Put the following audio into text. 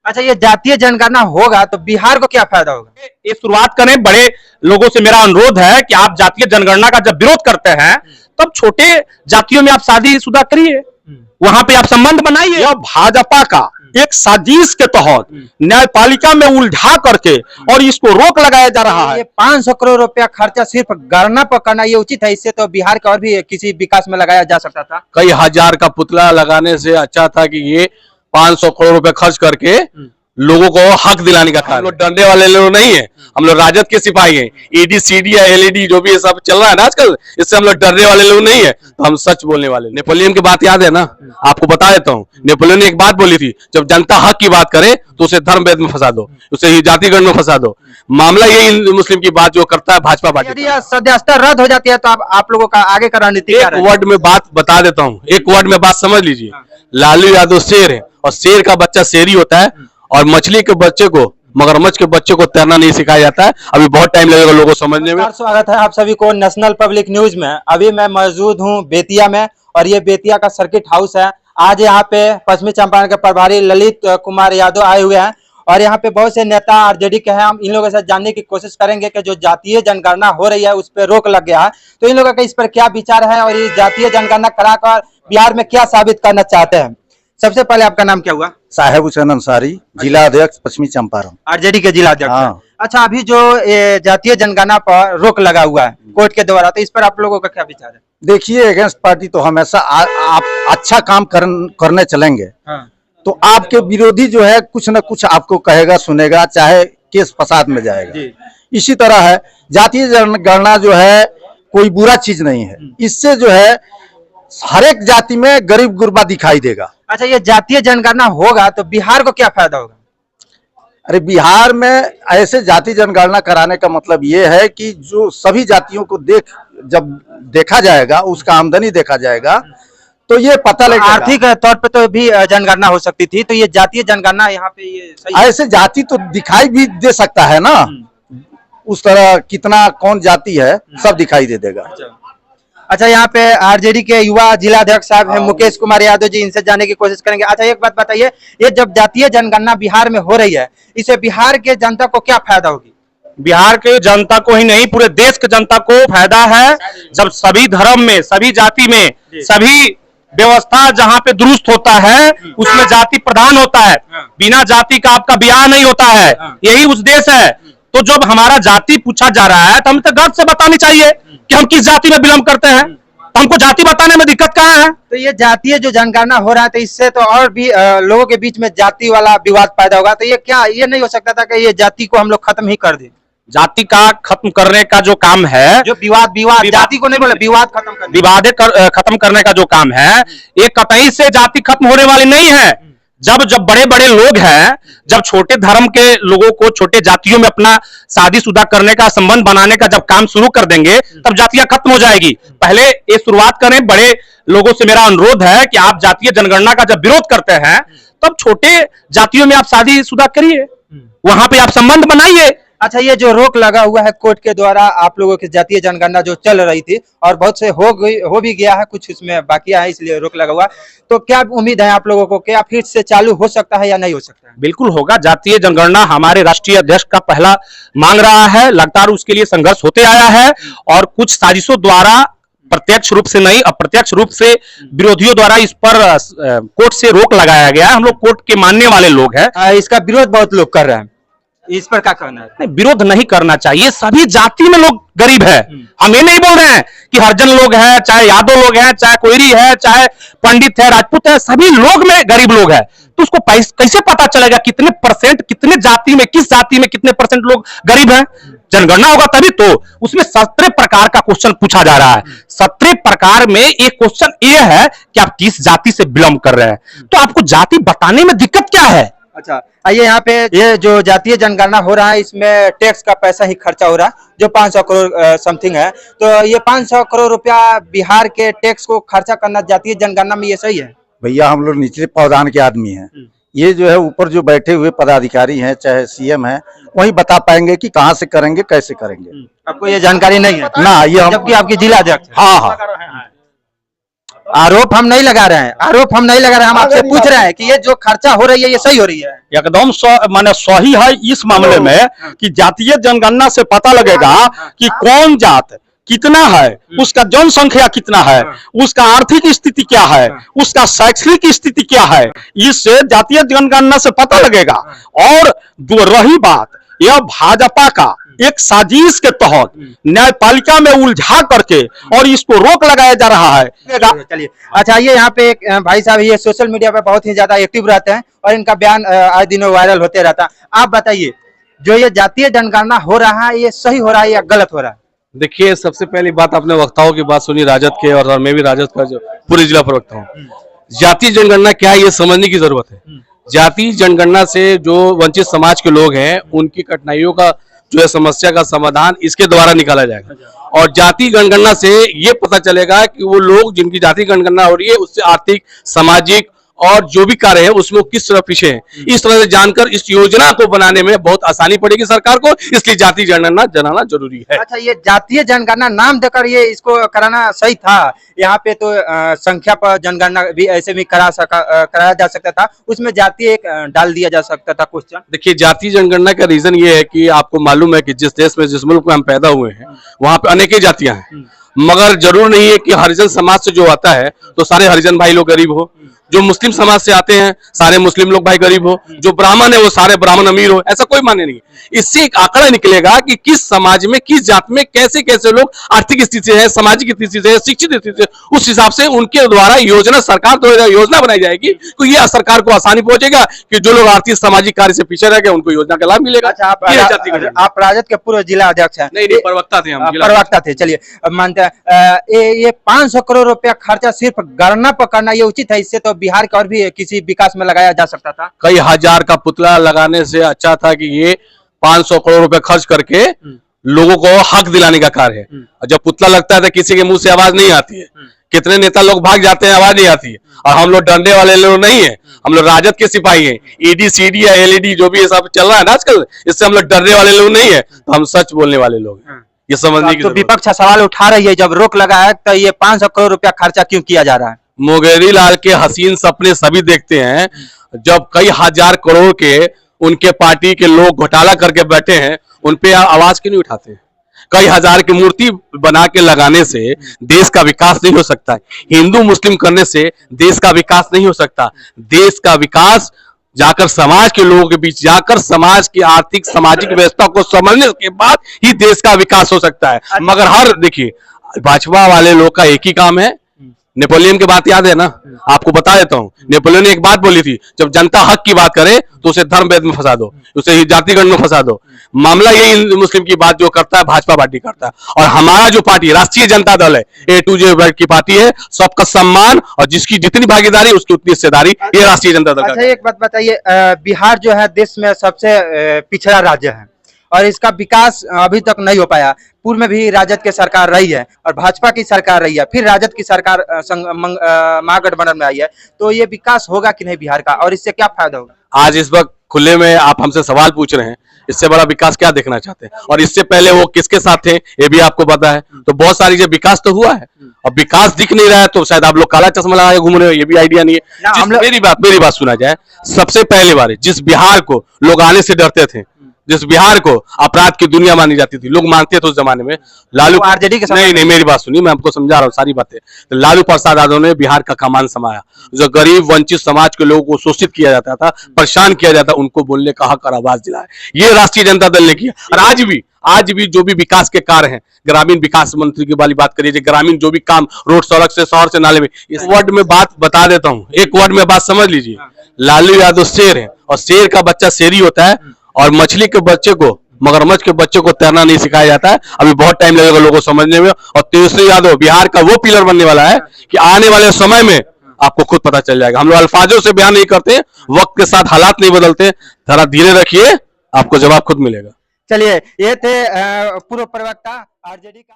अच्छा, ये जातीय जनगणना होगा तो बिहार को क्या फायदा होगा? ये शुरुआत करें, बड़े लोगों से मेरा अनुरोध है कि आप जातीय जनगणना का जब विरोध करते हैं तब छोटे जातियों में आप शादीशुदा करिए, वहां पे आप संबंध बनाइए। यह भाजपा का एक साजिश के तहत न्यायपालिका में उलझा करके और इसको रोक लगाया जा रहा है। ये 500 करोड़ रुपया खर्चा सिर्फ गणना पर करना ये उचित है? इससे तो बिहार का और भी किसी विकास में लगाया जा सकता था। कई हजार का पुतला लगाने से अच्छा था कि ये 500 करोड़ रुपए खर्च करके लोगों को हक दिलाने का था। हम लोग डरने वाले लोग नहीं है, हम लोग राजद के सिपाही हैं। ईडी सीडी या एलईडी जो भी ये सब चल रहा है ना आजकल, इससे हम लोग डरने वाले लोग नहीं है, तो हम सच बोलने वाले। नेपोलियन की बात याद है ना, आपको बता देता हूँ। नेपोलियन ने एक बात बोली थी, जब जनता हक की बात करे तो उसे धर्म भेद में फंसा दो, उसे जातिगण में फंसा दो। मामला यही हिंदू मुस्लिम की बात जो करता है भाजपा पार्टी। यदि सदस्यता रद्द हो जाती है तो आप लोगों का आगे का रणनीति क्या एक वर्ड में बात बता देता हूँ, एक वर्ड में बात समझ लीजिए। लालू यादव शेर है और शेर का बच्चा शेर ही होता है, और मछली के बच्चे को, मगरमच्छ के बच्चे को तैरना नहीं सिखाया जाता है। अभी बहुत टाइम लगेगा लोगों को समझने में। स्वागत है आप सभी को नेशनल पब्लिक न्यूज में। अभी मैं मौजूद हूं बेतिया में और ये बेतिया का सर्किट हाउस है। आज यहाँ पे पश्चिमी चंपारण के प्रभारी ललित कुमार यादव आए हुए हैं और यहाँ पे बहुत से नेता आरजेडी के हैं। हम इन लोगों से जानने की कोशिश करेंगे कि जो जातीय जनगणना हो रही है उस पर रोक लग गया है, तो इन लोगों का इस पर क्या विचार है और ये जातीय जनगणना कराकर बिहार में क्या साबित करना चाहते हैं। सबसे पहले आपका नाम क्या हुआ? साहेब हुसैन अंसारी, जिला अध्यक्ष पश्चिमी चंपारण, आरजेडी के जिला अध्यक्ष। हाँ। अच्छा, अभी जो जातीय जनगणना पर रोक लगा हुआ है कोर्ट के द्वारा, तो इस पर आप लोगों का क्या विचार है? देखिए, अगेंस्ट पार्टी तो हमेशा आप अच्छा काम करने चलेंगे। हाँ। तो आपके विरोधी जो है कुछ न कुछ आपको कहेगा, सुनेगा, चाहे केस फसाद में जाएगा। इसी तरह है जातीय जनगणना जो है कोई बुरा चीज नहीं है। इससे जो है हर एक जाति में गरीब गुरबा दिखाई देगा। अच्छा, ये जातीय जनगणना होगा तो बिहार को क्या फायदा होगा? अरे, बिहार में ऐसे जाति जनगणना कराने का मतलब ये है कि जो सभी जातियों को जब देखा जाएगा, उसका आमदनी देखा जाएगा, तो ये पता लगेगा। आर्थिक तौर पे तो भी जनगणना हो सकती थी, तो ये जातीय जनगणना यहाँ पे ये सही है? ऐसे जाति तो दिखाई भी दे सकता है ना, उस तरह कितना कौन जाति है सब दिखाई दे देगा। अच्छा, यहाँ पे आरजेडी के युवा जिला अध्यक्ष साहब हैं मुकेश कुमार यादव जी, इनसे जानने की कोशिश करेंगे। अच्छा, एक बात बताइए, ये जब जातीय जनगणना बिहार में हो रही है, इससे बिहार के जनता को क्या फायदा होगी? बिहार के जनता को ही नहीं, पूरे देश के जनता को फायदा है। जब सभी धर्म में, सभी जाति में, सभी व्यवस्था जहाँ पे दुरुस्त होता है उसमें जाति प्रधान होता है। बिना जाति का आपका ब्याह नहीं होता है, यही उद्देश्य है। तो जब हमारा जाति पूछा जा रहा है तो हमें तो गर्व से बतानी चाहिए कि हम किस जाति में बिलोंग करते हैं। तो हमको जाति बताने में दिक्कत कहाँ है? तो ये जातीय जो जनगणना हो रहा है, तो इससे तो और भी लोगों के बीच में जाति वाला विवाद पैदा होगा। तो ये नहीं हो सकता था कि ये जाति को हम लोग खत्म ही कर दें? जाति का खत्म करने का जो काम है, जो विवाद जाति को नहीं बोले, विवाद खत्म करने का जो काम है, ये कतई से जाति खत्म होने वाली नहीं है। जब बड़े बड़े लोग हैं, जब छोटे धर्म के लोगों को छोटे जातियों में अपना शादीशुदा करने का संबंध बनाने का जब काम शुरू कर देंगे, तब जातियां खत्म हो जाएगी। पहले ये शुरुआत करें, बड़े लोगों से मेरा अनुरोध है कि आप जातीय जनगणना का जब विरोध करते हैं तब छोटे जातियों में आप शादीशुदा करिए, वहां पे आप संबंध बनाइए। अच्छा, ये जो रोक लगा हुआ है कोर्ट के द्वारा आप लोगों की जातीय जनगणना जो चल रही थी और बहुत से हो भी गया है, कुछ उसमें बाकी है, इसलिए रोक लगा हुआ, तो क्या उम्मीद है आप लोगों को, क्या फिर से चालू हो सकता है या नहीं हो सकता है? बिल्कुल होगा। जातीय जनगणना हमारे राष्ट्रीय अध्यक्ष का पहला मांग रहा है, लगातार उसके लिए संघर्ष होते आया है और कुछ साजिशों द्वारा, प्रत्यक्ष रूप से नहीं अप्रत्यक्ष रूप से विरोधियों द्वारा इस पर कोर्ट से रोक लगाया गया है। हम लोग कोर्ट के मानने वाले लोग हैं। इसका विरोध बहुत लोग कर रहे हैं, इस पर क्या कहना है? नहीं, विरोध नहीं करना चाहिए। सभी जाति में लोग गरीब है। हम ये नहीं बोल रहे हैं कि हरिजन लोग हैं, चाहे यादव लोग हैं, चाहे कोयरी है, चाहे पंडित है, राजपूत है, सभी लोग में गरीब लोग हैं। तो उसको कैसे पता चलेगा कितने परसेंट, कितने जाति में, किस जाति में कितने परसेंट लोग गरीब हैं? जनगणना होगा तभी तो। उसमें 17 प्रकार का क्वेश्चन पूछा जा रहा है। 17 प्रकार में एक क्वेश्चन ये है कि आप किस जाति से बिलोंग कर रहे हैं, तो आपको जाति बताने में दिक्कत क्या है? अच्छा, आइए, यहाँ पे ये जो जातीय जनगणना हो रहा है इसमें टैक्स का पैसा ही खर्चा हो रहा है जो 500 करोड़ समथिंग है, तो ये 500 करोड़ रुपया बिहार के टैक्स को खर्चा करना जातीय जनगणना में ये सही है? भैया, हम लोग निचले पावदान के आदमी हैं। ये जो है ऊपर जो बैठे हुए पदाधिकारी हैं, चाहे सीएम है, वही बता पाएंगे कि कहाँ से करेंगे, कैसे करेंगे। आपको ये जानकारी नहीं है ना? ये जबकि आपकी जिला अध्यक्ष। हाँ हाँ, आरोप हम नहीं लगा रहे हैं, आरोप हम नहीं लगा रहे हैं, हम आपसे पूछ रहे हैं कि ये जो खर्चा हो रही है ये सही हो रही है? एकदम माने सही है इस मामले में कि जातीय जनगणना से पता लगेगा कि कौन जात कितना है, उसका जनसंख्या कितना है, उसका आर्थिक स्थिति क्या है, उसका शैक्षणिक स्थिति क्या है, इससे जातीय जनगणना से पता लगेगा। और रही बात यह भाजपा का एक साजिश के तहत न्यायपालिका में उलझा करके और इसको रोक लगाया जा रहा है। चलिए अच्छा, ये यहाँ पे एक भाई साहब ये सोशल मीडिया पे बहुत ही ज्यादा एक्टिव रहते हैं और इनका बयान आए दिनों वायरल होते रहता है। आप बताइए, जो ये जातीय जनगणना हो रहा है ये सही हो रहा है या गलत हो रहा है? देखिए, सबसे पहली बात आपने वक्ताओं की बात सुनी राजद के, और मैं भी राजद का जो पूरे जिला प्रवक्ता हूँ। जातीय जनगणना क्या है ये समझने की जरूरत है। जातीय जनगणना से जो वंचित समाज के लोग हैं उनकी कठिनाइयों का जो है समस्या का समाधान इसके द्वारा निकाला जाएगा। और जातीय जनगणना से ये पता चलेगा कि वो लोग जिनकी जातीय जनगणना हो रही है उससे आर्थिक, सामाजिक और जो भी कार्य है उसमें किस तरह पीछे है। इस तरह से जानकर इस योजना को बनाने में बहुत आसानी पड़ेगी सरकार को, इसलिए जातीय जनगणना कराना जरूरी है। अच्छा, ये जातीय जनगणना नाम देकर ये इसको कराना सही था? यहाँ पे तो संख्या पर जनगणना भी ऐसे भी कराया जा सकता था, उसमें जातीय एक डाल दिया जा सकता था क्वेश्चन। देखिए, जातीय जनगणना का रीजन ये है कि आपको मालूम है कि जिस देश में, जिस मुल्क में हम पैदा हुए हैं वहां पे अनेक जातियां हैं, मगर जरूर नहीं है कि हरिजन समाज से जो आता है तो सारे हरिजन भाई लोग गरीब हो, जो मुस्लिम समाज से आते हैं सारे मुस्लिम लोग भाई गरीब हो, जो ब्राह्मण है वो सारे ब्राह्मण अमीर हो, ऐसा कोई मान्य नहीं। इससे एक आंकड़ा निकलेगा कि किस समाज में, किस जात में कैसे कैसे लोग आर्थिक स्थिति से है, सामाजिक स्थिति से है, शिक्षित स्थिति से, उस हिसाब से उनके द्वारा योजना, सरकार द्वारा योजना बनाई जाएगी तो ये सरकार को आसानी पहुंचेगा कि जो लोग आर्थिक सामाजिक कार्य से पीछे रह गए उनको योजना का लाभ मिलेगा। अच्छा, आप राजद के पूर्व जिला अध्यक्ष हैं? नहीं, प्रवक्ता थे हम, प्रवक्ता थे। चलिए, मानते हैं ये 500 करोड़ रुपया खर्चा सिर्फ गणना पर करना ये उचित है? इससे तो बिहार का और भी किसी विकास में लगाया जा सकता था। कई हजार का पुतला लगाने से अच्छा था कि ये 500 करोड़ रुपए खर्च करके लोगों को हक दिलाने का कार्य है। और जब पुतला लगता है तो किसी के मुंह से आवाज नहीं आती है, कितने नेता लोग भाग जाते हैं, आवाज नहीं आती है। और हम लोग डरने वाले लोग नहीं है, हम लोग राजद के सिपाही हैं। ईडी, सीडी या एलईडी जो भी ये सब चल रहा है ना आजकल, इससे हम लोग डरने वाले लोग नहीं है, तो हम सच बोलने वाले लोग हैं। ये समझने की तो विपक्ष सवाल उठा रही है, जब रोक लगा है तो ये 500 करोड़ रुपया खर्चा क्यों किया जा रहा है? मोगेरी लाल के हसीन सपने सभी देखते हैं, जब कई हजार करोड़ के उनके पार्टी के लोग घोटाला करके बैठे हैं, उनपे आवाज क्यों नहीं उठाते? कई हजार की मूर्ति बना के लगाने से देश का विकास नहीं हो सकता है, हिंदू मुस्लिम करने से देश का विकास नहीं हो सकता। देश का विकास जाकर समाज के लोगों के बीच जाकर समाज की आर्थिक सामाजिक व्यवस्था को समझने के बाद ही देश का विकास हो सकता है। मगर देखिए, भाजपा वाले लोग का एक ही काम है। नेपोलियन की बात याद है ना? आपको बता देता हूँ, नेपोलियन ने एक बात बोली थी, जब जनता हक की बात करे तो उसे धर्म भेद में फंसा दो, उसे जातिगण में फंसा दो। मामला यही मुस्लिम की बात जो करता है भाजपा पार्टी करता है। और हमारा जो पार्टी राष्ट्रीय जनता दल है, A to Z की पार्टी है, सबका सम्मान और जिसकी जितनी भागीदारी उसकी उतनी हिस्सेदारी, ये राष्ट्रीय जनता दल। अच्छा, एक बात बताइए, बिहार जो है देश में सबसे पिछड़ा राज्य है और इसका विकास अभी तक नहीं हो पाया। पूर्व में भी राजद की सरकार रही है और भाजपा की सरकार रही है, फिर राजद की सरकार महागठबंधन में आई है, तो ये विकास होगा कि नहीं बिहार का, और इससे क्या फायदा होगा? आज इस वक्त खुले में आप हमसे सवाल पूछ रहे हैं, इससे बड़ा विकास क्या देखना चाहते हैं? और इससे पहले वो किसके साथ थे ये भी आपको पता है। तो बहुत सारी जो विकास तो हुआ है, अब विकास दिख नहीं रहा है तो शायद आप लोग काला चश्मा लगा के घूम रहे हो, ये भी आइडिया नहीं है। मेरी बात सुना जाए, सबसे पहले बार जिस बिहार को लोग आने से डरते थे, जिस बिहार को अपराध की दुनिया मानी जाती थी, लोग मानते थे उस जमाने में, लालू आरजेडी के नहीं, मेरी बात सुनिए, मैं आपको समझा रहा हूँ सारी बातें। तो लालू प्रसाद यादव ने बिहार का कमान समाया, जो गरीब वंचित समाज के लोगों को शोषित किया जाता था, परेशान किया जाता, उनको बोलने का हक और आवाज दिलाया, ये राष्ट्रीय जनता दल ने किया। और आज भी जो भी विकास के कार्य हैं, ग्रामीण विकास मंत्री की वाली बात करिए, ग्रामीण जो भी काम रोड, सड़क से, शहर से, नाले में, इस वर्ड में बात बता देता हूँ, एक वर्ड में बात समझ लीजिए। लालू यादव शेर है और शेर का बच्चा शेर ही होता है, और मछली के बच्चे को, मगरमच्छ के बच्चे को तैरना नहीं सिखाया जाता है। अभी बहुत टाइम लगेगा लोगों को समझने में। और तेजस्वी यादव बिहार का वो पिलर बनने वाला है कि आने वाले समय में आपको खुद पता चल जाएगा। हम लोग अल्फाजों से बयान नहीं करते, वक्त के साथ हालात नहीं बदलते, जरा धीरे रखिए, आपको जवाब खुद मिलेगा। चलिए, ये थे पूर्व प्रवक्ता आरजेडी का।